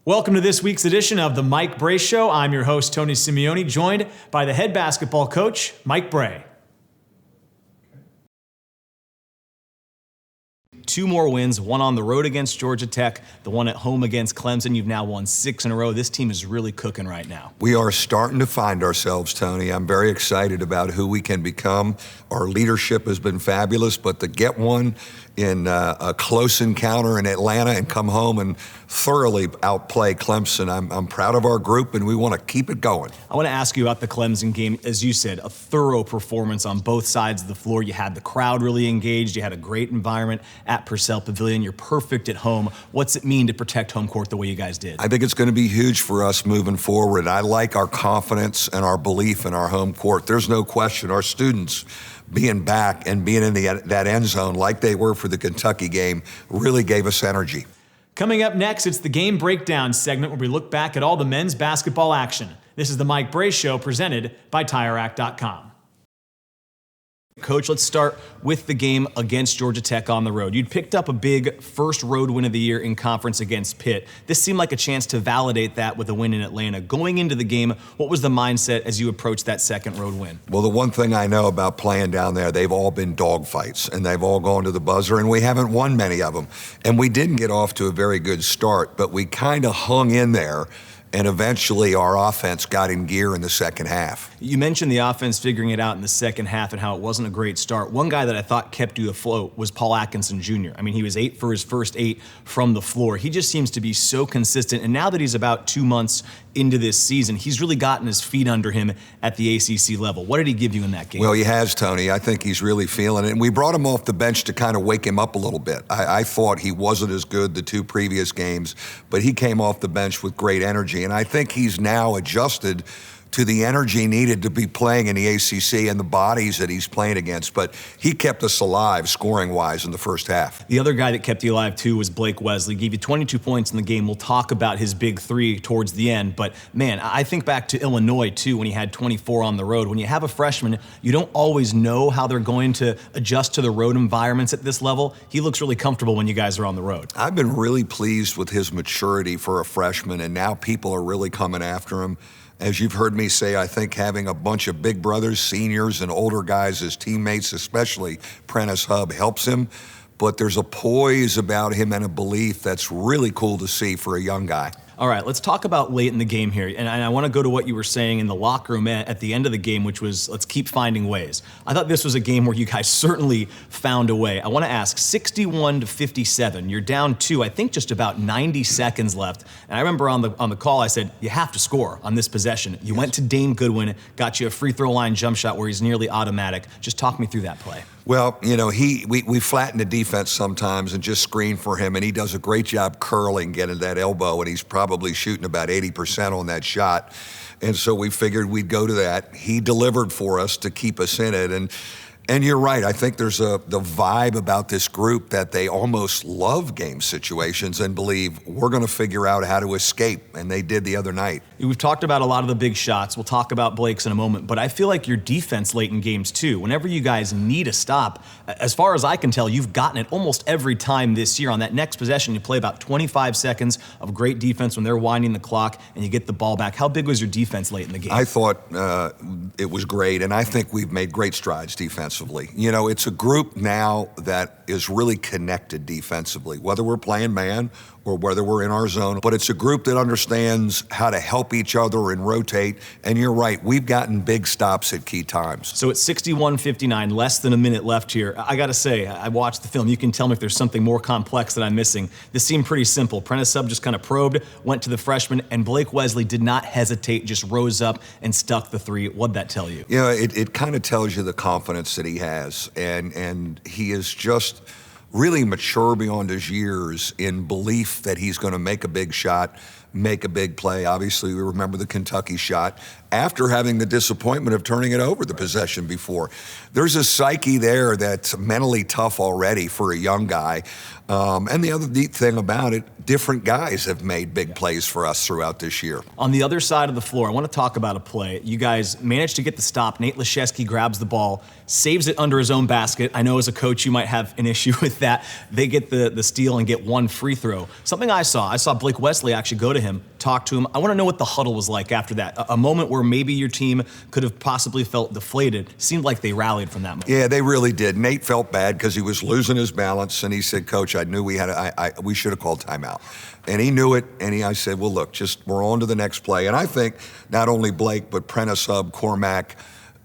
Welcome to this week's edition of the Mike Brey Show. I'm your host, Tony Simeone, joined by the head basketball coach, Mike Brey. 2 more wins, one on the road against Georgia Tech, the one at home against Clemson. You've now won 6 in a row. This team is really cooking right now. We are starting to find ourselves, Tony. I'm very excited about who we can become. Our leadership has been fabulous, but to get one in a close encounter in Atlanta and come home and thoroughly outplay Clemson, I'm proud of our group, and we want to keep it going. I want to ask you about the Clemson game. As you said, a thorough performance on both sides of the floor. You had the crowd really engaged. You had a great environment at Purcell Pavilion. You're perfect at home. What's it mean to protect home court the way you guys did? I think it's going to be huge for us moving forward. I like our confidence and our belief in our home court. There's no question our students being back and being in that end zone like they were for the Kentucky game really gave us energy. Coming up next, it's the Game Breakdown segment where we look back at all the men's basketball action. This is the Mike Brey Show presented by TireRack.com. Coach, let's start with the game against Georgia Tech on the road. You'd picked up a big first road win of the year in conference against Pitt. This seemed like a chance to validate that with a win in Atlanta. Going into the game, what was the mindset as you approached that second road win? Well, the one thing I know about playing down there, they've all been dogfights, and they've all gone to the buzzer, and we haven't won many of them. And we didn't get off to a very good start, but we kind of hung in there. And eventually our offense got in gear in the second half. You mentioned the offense figuring it out in the second half and how it wasn't a great start. One guy that I thought kept you afloat was Paul Atkinson Jr. I mean, he was 8 for his first 8 from the floor. He just seems to be so consistent. And now that he's about 2 months into this season, he's really gotten his feet under him at the ACC level. What did he give you in that game? Well, he has, Tony. I think he's really feeling it. And we brought him off the bench to kind of wake him up a little bit. I thought he wasn't as good the 2 previous games, but he came off the bench with great energy. And I think he's now adjusted to the energy needed to be playing in the ACC and the bodies that he's playing against. But he kept us alive scoring-wise in the first half. The other guy that kept you alive, too, was Blake Wesley. Gave you 22 points in the game. We'll talk about his big 3 towards the end. But, man, I think back to Illinois, too, when he had 24 on the road. When you have a freshman, you don't always know how they're going to adjust to the road environments at this level. He looks really comfortable when you guys are on the road. I've been really pleased with his maturity for a freshman, and now people are really coming after him. As you've heard me say, I think having a bunch of big brothers, seniors, and older guys as teammates, especially Prentice Hub, helps him. But there's a poise about him and a belief that's really cool to see for a young guy. All right, let's talk about late in the game here. And I want to go to what you were saying in the locker room at the end of the game, which was, let's keep finding ways. I thought this was a game where you guys certainly found a way. I want to ask, 61-57, you're down 2, I think just about 90 seconds left. And I remember on the call, I said, you have to score on this possession. You went to Dane Goodwin, got you a free throw line jump shot where he's nearly automatic. Just talk me through that play. Well, you know, we flatten the defense sometimes and just screen for him, and he does a great job curling, getting that elbow, and he's probably shooting about 80% on that shot. And so we figured we'd go to that. He delivered for us to keep us in it. And you're right. I think there's the vibe about this group that they almost love game situations and believe we're going to figure out how to escape, and they did the other night. We've talked about a lot of the big shots. We'll talk about Blake's in a moment, but I feel like your defense late in games too. Whenever you guys need a stop, as far as I can tell, you've gotten it almost every time this year. On that next possession, you play about 25 seconds of great defense when they're winding the clock and you get the ball back. How big was your defense late in the game? I thought it was great, and I think we've made great strides defensively. You know, it's a group now that is really connected defensively, whether we're playing man or whether we're in our zone. But it's a group that understands how to help each other and rotate. And you're right, we've gotten big stops at key times. So it's 61-59, less than a minute left here. I got to say, I watched the film. You can tell me if there's something more complex that I'm missing. This seemed pretty simple. Prentice Hub just kind of probed, went to the freshman, and Blake Wesley did not hesitate, just rose up and stuck the 3. What'd that tell you? You know, it kind of tells you the confidence that he has. And he is just really mature beyond his years in belief that he's going to make a big shot, make a big play. Obviously, we remember the Kentucky shot after having the disappointment of turning it over the possession before. There's a psyche there that's mentally tough already for a young guy. And the other neat thing about it, different guys have made big plays for us throughout this year. On the other side of the floor, I want to talk about a play. You guys managed to get the stop. Nate Laszewski grabs the ball, saves it under his own basket. I know as a coach you might have an issue with that, they get the steal and get one free throw. Something I saw Blake Wesley actually go to him, talk to him. I want to know what the huddle was like after that. A moment where maybe your team could have possibly felt deflated. Seemed like they rallied from that moment. Yeah, they really did. Nate felt bad because he was losing his balance, and he said, "Coach, I knew we should have called timeout." And he knew it, and I said, well, look, we're on to the next play. And I think not only Blake, but Prentice Hub, Cormac,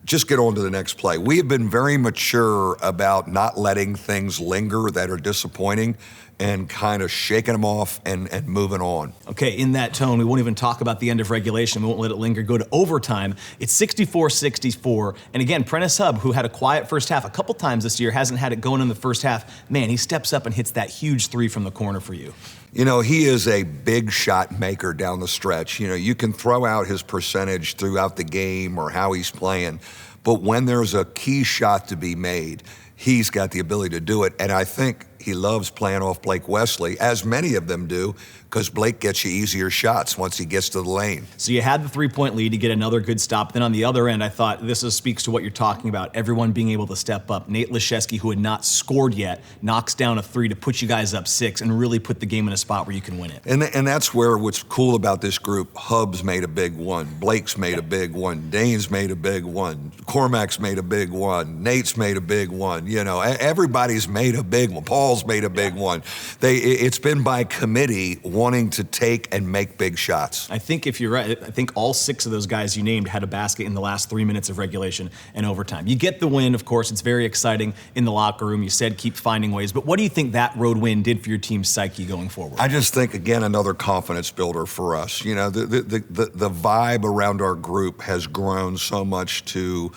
just get on to the next play. We have been very mature about not letting things linger that are disappointing and kind of shaking them off and moving on. Okay, in that tone, we won't even talk about the end of regulation. We won't let it linger. Go to overtime. It's 64-64. And again, Prentice Hub, who had a quiet first half a couple times this year, hasn't had it going in the first half. Man, he steps up and hits that huge three from the corner for you. You know, he is a big shot maker down the stretch. You know, you can throw out his percentage throughout the game or how he's playing, but when there's a key shot to be made, he's got the ability to do it. And I think he loves playing off Blake Wesley, as many of them do, because Blake gets you easier shots once he gets to the lane. So you had the three-point lead to get another good stop. Then on the other end, I thought speaks to what you're talking about, everyone being able to step up. Nate Leszewski, who had not scored yet, knocks down a three to put you guys up 6 and really put the game in a spot where you can win it. And that's where what's cool about this group, Hub's made a big one, Blake's made a big one, Dane's made a big one, Cormac's made a big one, Nate's made a big one. You know, everybody's made a big one. Paul's made a big one. It's been by committee wanting to take and make big shots. I think if you're right, I think all 6 of those guys you named had a basket in the last 3 minutes of regulation and overtime. You get the win, of course. It's very exciting in the locker room. You said keep finding ways. But what do you think that road win did for your team's psyche going forward? I just think, again, another confidence builder for us. You know, the vibe around our group has grown so much to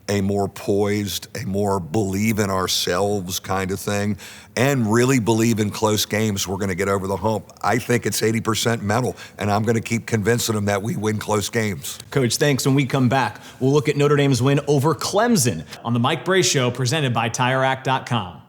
a more poised, a more believe in ourselves kind of thing, and really believe in close games we're going to get over the hump. I think it's 80% mental, and I'm going to keep convincing them that we win close games. Coach, thanks. When we come back, we'll look at Notre Dame's win over Clemson on the Mike Brey Show, presented by TireRack.com.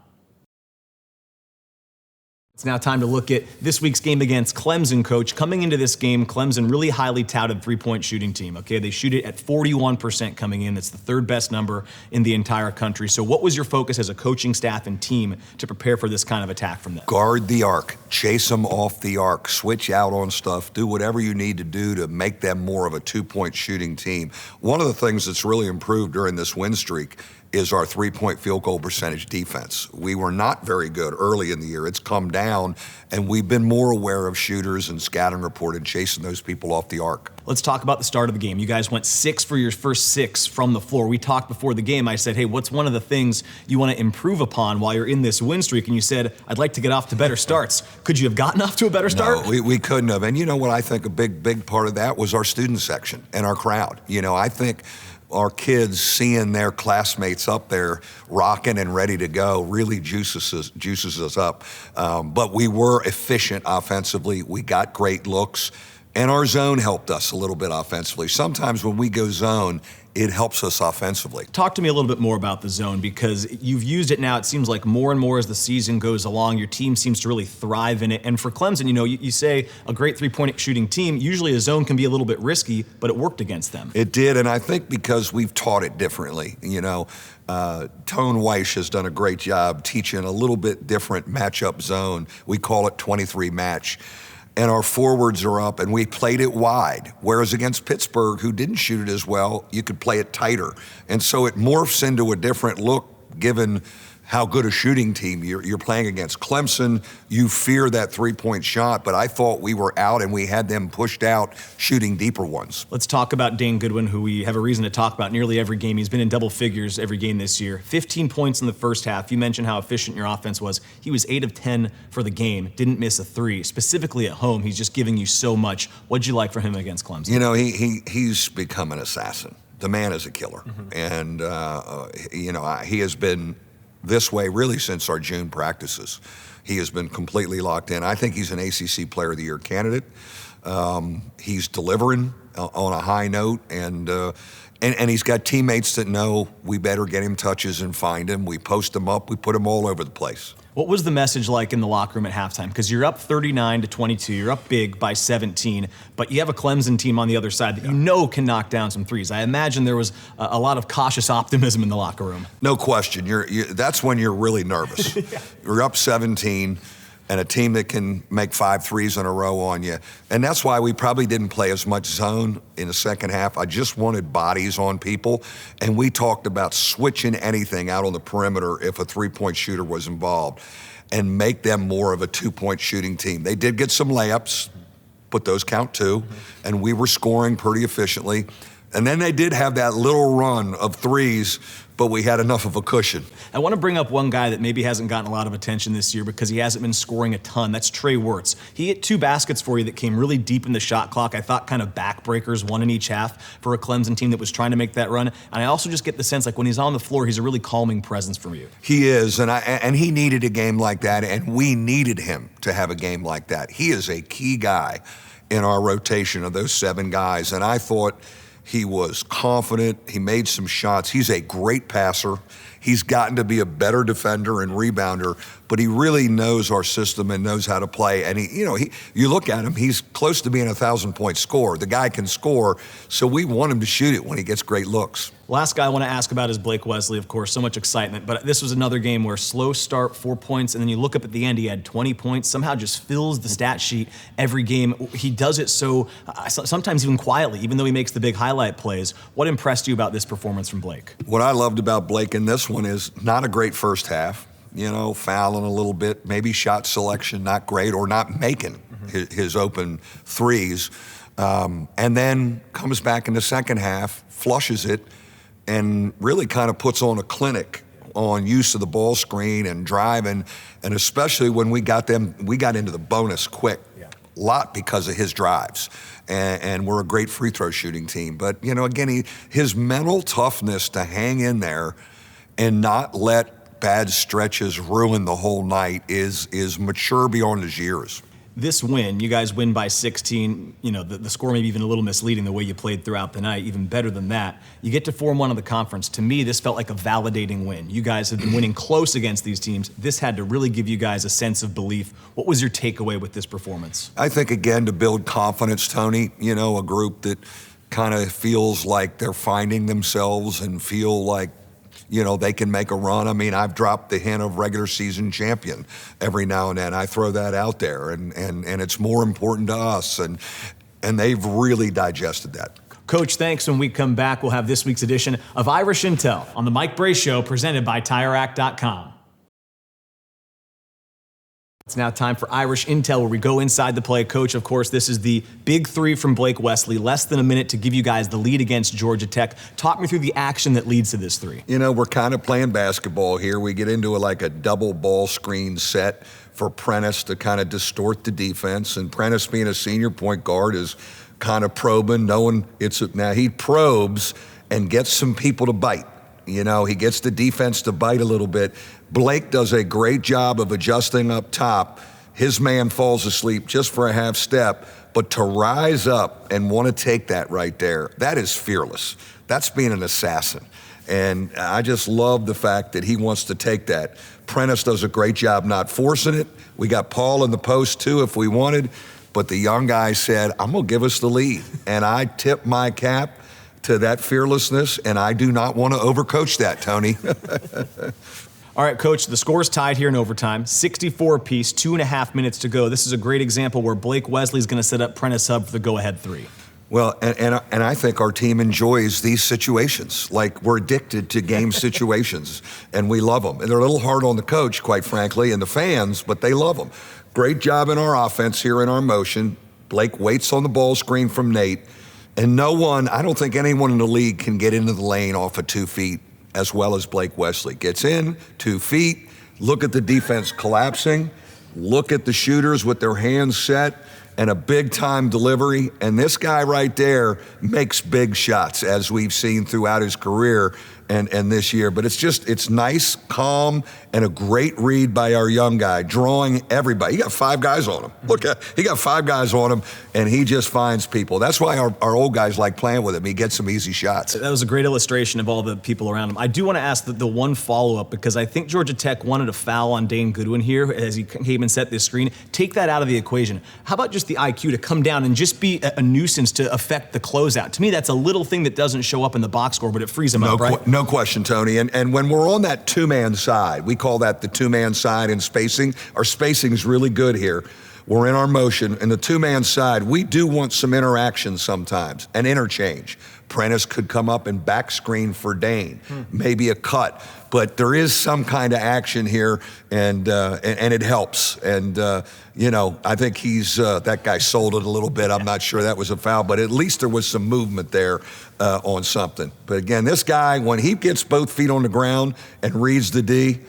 It's now time to look at this week's game against Clemson, Coach. Coming into this game, Clemson really highly touted three-point shooting team, okay? They shoot it at 41% coming in. That's the 3rd best number in the entire country. So what was your focus as a coaching staff and team to prepare for this kind of attack from them? Guard the arc. Chase them off the arc. Switch out on stuff. Do whatever you need to do to make them more of a 2-point shooting team. One of the things that's really improved during this win streak is our 3-point field goal percentage defense. We were not very good early in the year. It's come down, and we've been more aware of shooters and scouting report and chasing those people off the arc. Let's talk about the start of the game. You guys went 6 for your first 6 from the floor. We talked before the game. I said, hey, what's one of the things you want to improve upon while you're in this win streak? And you said, I'd like to get off to better starts. Could you have gotten off to a better start? No, we couldn't have. And you know what? I think a big part of that was our student section and our crowd. You know, I think our kids seeing their classmates up there rocking and ready to go really juices us up. But we were efficient offensively. We got great looks. And our zone helped us a little bit offensively. Sometimes when we go zone, it helps us offensively. Talk to me a little bit more about the zone, because you've used it now, it seems like more and more as the season goes along. Your team seems to really thrive in it. And for Clemson, you know, you say a great 3-point shooting team, usually a zone can be a little bit risky, but it worked against them. It did, and I think because we've taught it differently. You know, Tone Weiss has done a great job teaching a little bit different matchup zone. We call it 23 match. And our forwards are up, and we played it wide. Whereas against Pittsburgh, who didn't shoot it as well, you could play it tighter. And so it morphs into a different look given how good a shooting team you're playing against. Clemson, you fear that 3-point shot, but I thought we were out and we had them pushed out shooting deeper ones. Let's talk about Dane Goodwin, who we have a reason to talk about nearly every game. He's been in double figures every game this year. 15 points in the first half. You mentioned how efficient your offense was. He was 8 of 10 for the game, didn't miss a 3. Specifically at home, he's just giving you so much. What'd you like from him against Clemson? You know, he's become an assassin. The man is a killer. And, you know, he has been this way really since our June practices. He has been completely locked in. I think he's an ACC Player of the Year candidate. He's delivering on a high note, and he's got teammates that know we better get him touches and find him. We post him up. We put him all over the place. What was the message like in the locker room at halftime? Because you're up 39-22, you're up big by 17, but you have a Clemson team on the other side that you know can knock down some threes. I imagine there was a lot of cautious optimism in the locker room. No question. That's when you're really nervous. Yeah. You're up 17, and a team that can make 5 threes in a row on you. And that's why we probably didn't play as much zone in the second half. I just wanted bodies on people, and we talked about switching anything out on the perimeter if a three-point shooter was involved and make them more of a two-point shooting team. They did get some layups, but those count too, and we were scoring pretty efficiently. And then they did have that little run of threes, but we had enough of a cushion. I want to bring up one guy that maybe hasn't gotten a lot of attention this year because he hasn't been scoring a ton. That's Trey Wurtz. He hit 2 baskets for you that came really deep in the shot clock. I thought kind of backbreakers, 1 in each half for a Clemson team that was trying to make that run. And I also just get the sense like when he's on the floor, he's a really calming presence from you. He is, and he needed a game like that, and we needed him to have a game like that. He is a key guy in our rotation of those 7 guys, and I thought he was confident. He made some shots. He's a great passer. He's gotten to be a better defender and rebounder, but he really knows our system and knows how to play. And you look at him, he's close to being a 1,000-point scorer. The guy can score, so we want him to shoot it when he gets great looks. Last guy I want to ask about is Blake Wesley, of course. So much excitement. But this was another game where slow start, 4 points, and then you look up at the end, he had 20 points. Somehow just fills the stat sheet every game. He does it so sometimes even quietly, even though he makes the big highlight plays. What impressed you about this performance from Blake? What I loved about Blake in this one is not a great first half. Fouling a little bit, maybe shot selection not great, or not making his open threes. And then comes back in the second half, flushes it, and really kind of puts on a clinic on use of the ball screen and driving, and especially when we got into the bonus quick, a lot because of his drives. And we're a great free throw shooting team. But, again, his mental toughness to hang in there and not let bad stretches ruin the whole night is mature beyond his years. This win, you guys win by 16. The score may be even a little misleading the way you played throughout the night, even better than that. You get to 4-1 of the conference. To me, this felt like a validating win. You guys have been winning close against these teams. This had to really give you guys a sense of belief. What was your takeaway with this performance? I think, again, to build confidence, Tony, a group that kind of feels like they're finding themselves and feel like they can make a run. I mean, I've dropped the hint of regular season champion every now and then. I throw that out there, and it's more important to us, and they've really digested that. Coach, thanks. When we come back, we'll have this week's edition of Irish Intel on the Mike Brey Show, presented by TireRack.com. It's now time for Irish Intel, where we go inside the play. Coach, of course, this is the big 3 from Blake Wesley. Less than a minute to give you guys the lead against Georgia Tech. Talk me through the action that leads to this 3. We're kind of playing basketball here. We get into a double ball screen set for Prentice to kind of distort the defense. And Prentice, being a senior point guard, is kind of probing, knowing now he probes and gets some people to bite. He gets the defense to bite a little bit. Blake does a great job of adjusting up top. His man falls asleep just for a half step, but to rise up and want to take that right there, that is fearless. That's being an assassin. And I just love the fact that he wants to take that. Prentice does a great job not forcing it. We got Paul in the post too if we wanted, but the young guy said, I'm going to give us the lead. And I tip my cap to that fearlessness, and I do not want to overcoach that, Tony. All right, Coach, the score's tied here in overtime, 64 apiece, 2.5 minutes to go. This is a great example where Blake Wesley's going to set up Prentice Hub for the go-ahead 3. Well, and I think our team enjoys these situations. Like, we're addicted to game situations, and we love them. And they're a little hard on the coach, quite frankly, and the fans, but they love them. Great job in our offense here in our motion. Blake waits on the ball screen from Nate. And I don't think anyone in the league can get into the lane off of 2 feet as well as Blake Wesley. Gets in, 2 feet, look at the defense collapsing, look at the shooters with their hands set, and a big-time delivery. And this guy right there makes big shots, as we've seen throughout his career. and this year. But it's nice, calm, and a great read by our young guy, drawing everybody. He got 5 guys on him. Look, he got 5 guys on him, and he just finds people. That's why our old guys like playing with him. He gets some easy shots. That was a great illustration of all the people around him. I do want to ask the one follow-up, because I think Georgia Tech wanted a foul on Dane Goodwin here as he came and set this screen. Take that out of the equation. How about just the IQ to come down and just be a nuisance to affect the closeout? To me, that's a little thing that doesn't show up in the box score, but it frees him up, right? No question, Tony. And when we're on that two-man side, we call that the two-man side in spacing. Our spacing is really good here. We're in our motion. And the two-man side, we do want some interaction sometimes, an interchange. Prentice could come up and back screen for Dane, maybe a cut. But there is some kind of action here, and it helps. And, I think that guy sold it a little bit. I'm not sure that was a foul, but at least there was some movement there on something. But again, this guy, when he gets both feet on the ground and reads the D,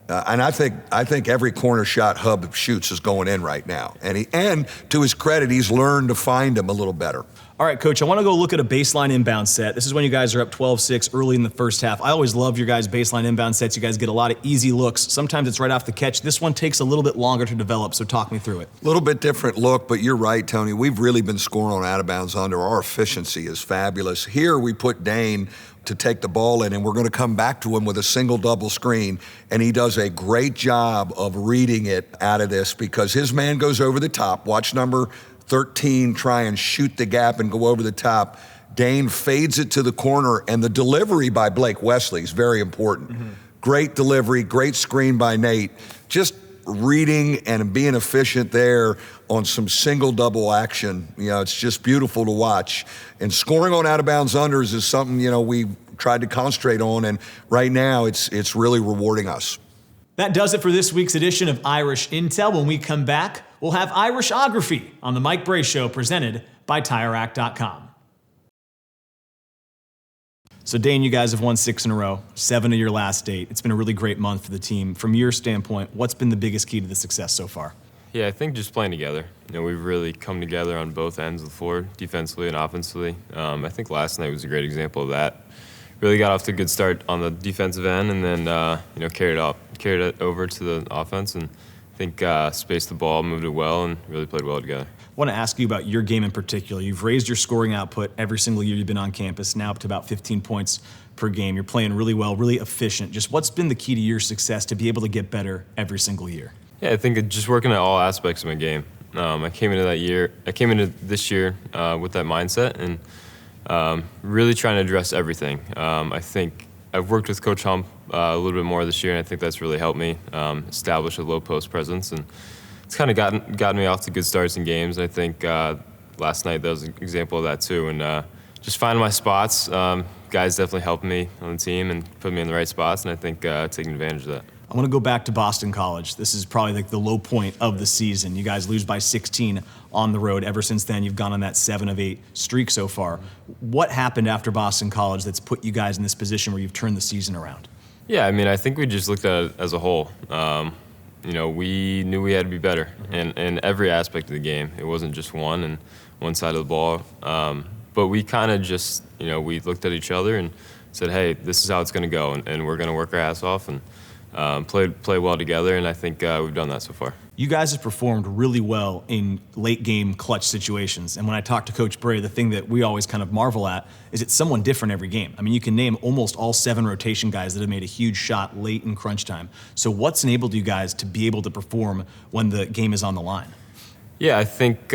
and I think every corner shot Hub shoots is going in right now. And to his credit, he's learned to find him a little better. All right, Coach, I want to go look at a baseline inbound set. This is when you guys are up 12-6 early in the first half. I always love your guys' baseline inbound sets. You guys get a lot of easy looks. Sometimes it's right off the catch. This one takes a little bit longer to develop, so talk me through it. A little bit different look, but you're right, Tony. We've really been scoring on out-of-bounds under. Our efficiency is fabulous. Here we put Dane to take the ball in, and we're going to come back to him with a single double screen, and he does a great job of reading it out of this because his man goes over the top. Watch number 13 try and shoot the gap and go over the top. Dane fades it to the corner, and the delivery by Blake Wesley is very important. Great delivery, great screen by Nate. Just reading and being efficient there on some single double action. It's just beautiful to watch. And scoring on out of bounds unders is something, we tried to concentrate on, and right now it's really rewarding us. That does it for this week's edition of Irish Intel. When we come back, we'll have Irishography on the Mike Brey Show, presented by TireRack.com. So, Dane, you guys have won 6 in a row, 7 of your last 8. It's been a really great month for the team. From your standpoint, what's been the biggest key to the success so far? Yeah, I think just playing together. We've really come together on both ends of the floor, defensively and offensively. I think last night was a great example of that. Really got off to a good start on the defensive end, and then carried it over to the offense, and I think spaced the ball, moved it well, and really played well together. I want to ask you about your game in particular. You've raised your scoring output every single year you've been on campus, now up to about 15 points per game. You're playing really well, really efficient. Just what's been the key to your success to be able to get better every single year? Yeah, I think just working at all aspects of my game. I came into this year with that mindset, and really trying to address everything. I think I've worked with Coach Hump a little bit more this year, and I think that's really helped me establish a low post presence, and it's kind of gotten me off to good starts in games. I think last night that was an example of that too, and just finding my spots. Guys definitely helped me on the team and put me in the right spots, and I think taking advantage of that. I want to go back to Boston College. This is probably like the low point of the season. You guys lose by 16 on the road. Ever since then, you've gone on that 7 of 8 streak so far. What happened after Boston College that's put you guys in this position where you've turned the season around? Yeah, I think we just looked at it as a whole. We knew we had to be better in every aspect of the game. It wasn't just one side of the ball. But we kind of just, we looked at each other and said, hey, this is how it's going to go, and we're going to work our ass off and play well together, and I think we've done that so far. You guys have performed really well in late game clutch situations, and when I talk to Coach Brey, the thing that we always kind of marvel at is it's someone different every game. You can name almost all 7 rotation guys that have made a huge shot late in crunch time. So what's enabled you guys to be able to perform when the game is on the line? Yeah, I think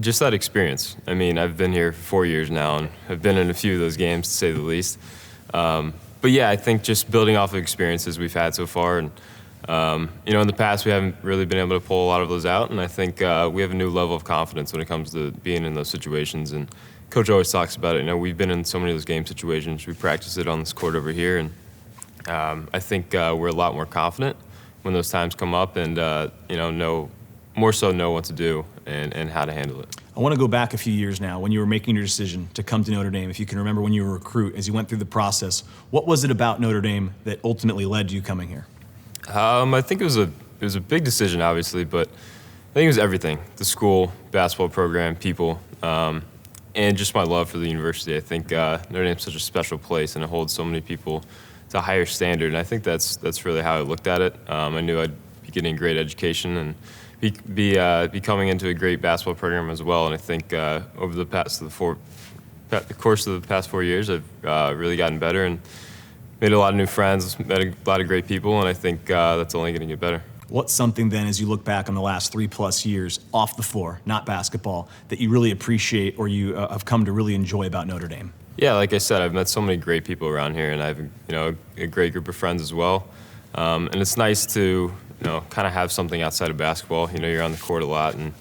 just that experience. I've been here for 4 years now, and I've been in a few of those games, to say the least. But yeah, I think just building off of experiences we've had so far, and in the past we haven't really been able to pull a lot of those out, and I think we have a new level of confidence when it comes to being in those situations. And Coach always talks about it. We've been in so many of those game situations. We practice it on this court over here, and I think we're a lot more confident when those times come up, and know what to do and how to handle it. I want to go back a few years now when you were making your decision to come to Notre Dame. If you can remember when you were a recruit, as you went through the process, what was it about Notre Dame that ultimately led to you coming here? I think it was a big decision, obviously, but I think it was everything: the school, basketball program, people. and just my love for the university. I think Notre Dame's such a special place, and it holds so many people to a higher standard. And I think that's really how I looked at it. I knew I'd be getting a great education and be coming into a great basketball program as well. And I think over the course of the past 4 years, I've really gotten better and made a lot of new friends, met a lot of great people, and I think that's only going to get better. What's something then, as you look back on the last 3+ years off the floor, not basketball, that you really appreciate or you have come to really enjoy about Notre Dame? Yeah, like I said, I've met so many great people around here, and I have a great group of friends as well. And it's nice to kind of have something outside of basketball. You're on the court a lot and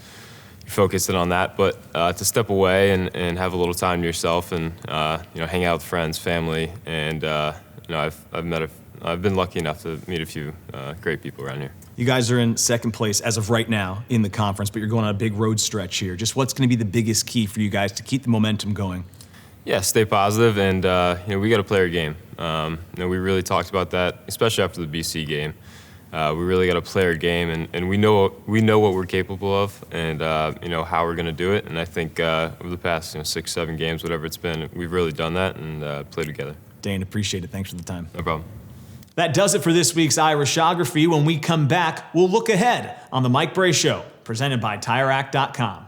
you're focusing on that, but to step away and have a little time to yourself and hang out with friends, family, and I've been lucky enough to meet a few great people around here. You guys are in second place as of right now in the conference, but you're going on a big road stretch here. Just what's going to be the biggest key for you guys to keep the momentum going? Yeah, stay positive, and we got to play our game. We really talked about that, especially after the BC game. We really got to play our game, and we know what we're capable of, and how we're going to do it. And I think over the past 6-7 games, whatever it's been, we've really done that and played together. Dane, appreciate it. Thanks for the time. No problem. That does it for this week's Irishography. When we come back, we'll look ahead on the Mike Brey Show, presented by TireRack.com.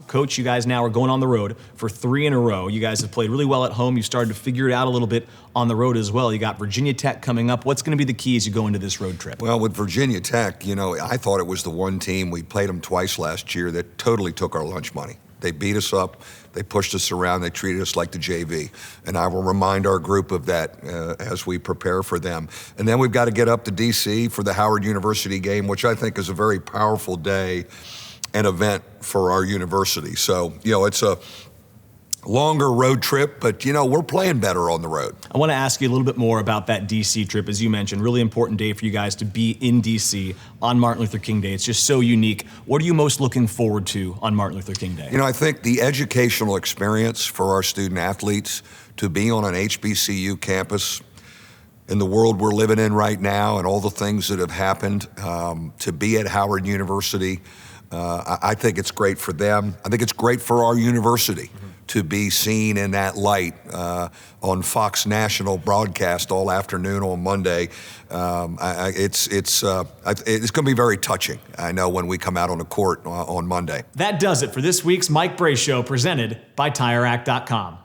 Coach, you guys now are going on the road for 3 in a row. You guys have played really well at home. You started to figure it out a little bit on the road as well. You got Virginia Tech coming up. What's going to be the key as you go into this road trip? Well, with Virginia Tech, I thought it was the one team, we played them twice last year, that totally took our lunch money. They beat us up, they pushed us around, they treated us like the JV. And I will remind our group of that as we prepare for them. And then we've got to get up to D.C. for the Howard University game, which I think is a very powerful day and event for our university. So, it's a longer road trip, but, we're playing better on the road. I want to ask you a little bit more about that D.C. trip. As you mentioned, really important day for you guys to be in D.C. on Martin Luther King Day. It's just so unique. What are you most looking forward to on Martin Luther King Day? I think the educational experience for our student athletes to be on an HBCU campus in the world we're living in right now and all the things that have happened, to be at Howard University, I think it's great for them. I think it's great for our university to be seen in that light on Fox National broadcast all afternoon on Monday. It's going to be very touching, I know, when we come out on the court on Monday. That does it for this week's Mike Brey Show, presented by TireRack.com.